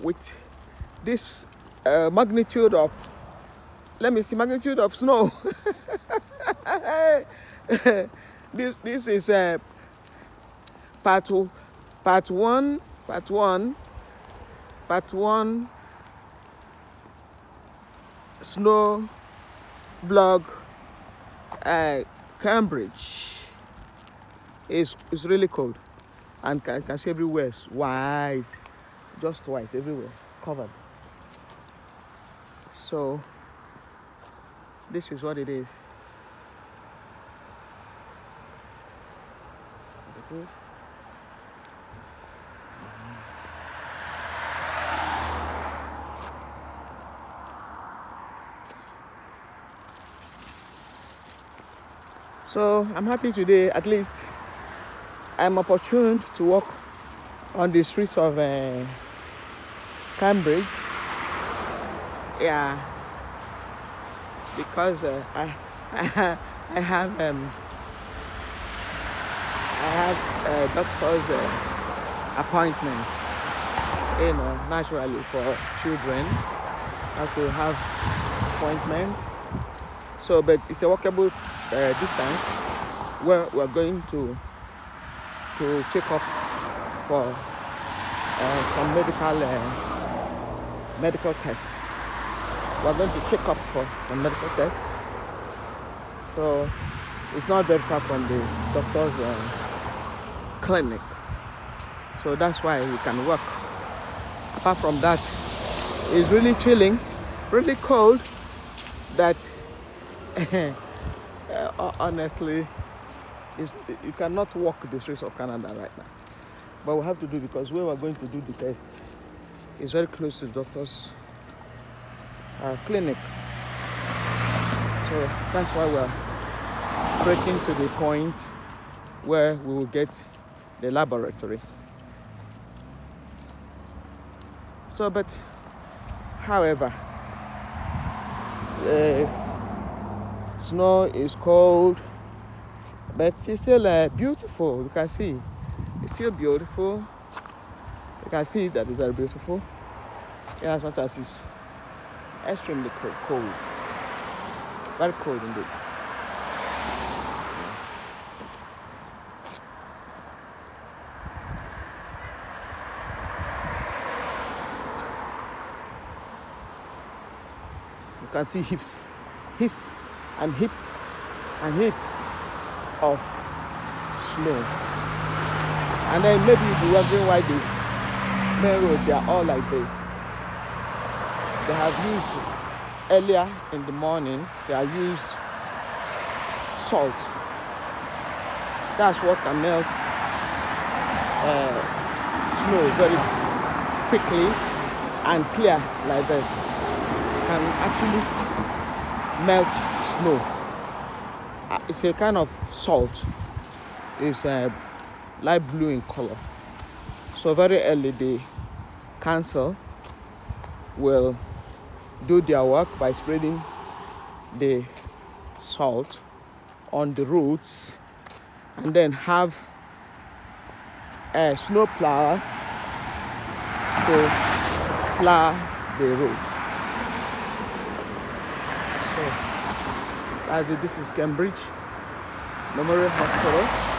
with this magnitude of, let me see, magnitude of snow. This is part one snow vlog. Cambridge is really cold, and can see everywhere is white, just white everywhere, covered. So this is what it is. So I'm happy today, at least I'm opportune to walk on the streets of Cambridge. Yeah, because I have a doctor's appointment, naturally for children. I have to have appointments. So, but it's a walkable distance where we're going to check up for some medical tests. We're going to check up for some medical tests. So it's not very far from the doctor's clinic. So that's why we can walk. Apart from that, it's really chilling, really cold, that honestly, you cannot walk the streets of Canada right now. But we have to do, because where we're going to do the test is very close to the doctor's clinic. So that's why we're breaking to the point where we will get the laboratory. So, but however, snow is cold, but it's still beautiful. You can see it's still beautiful. You can see that it's very beautiful, as much as it's extremely cold, very cold indeed. You can see heaps and heaps of snow. And then maybe you'll be wondering why the main road, they are all like this. They have used, earlier in the morning, they have used salt. That's what can melt snow very quickly and clear like this. Can actually melt snow. It's a kind of salt. It's light blue in color. So very early, the council will do their work by spreading the salt on the roads, and then have snow plowers to plow the road. So, as this is Cambridge Memorial Hospital.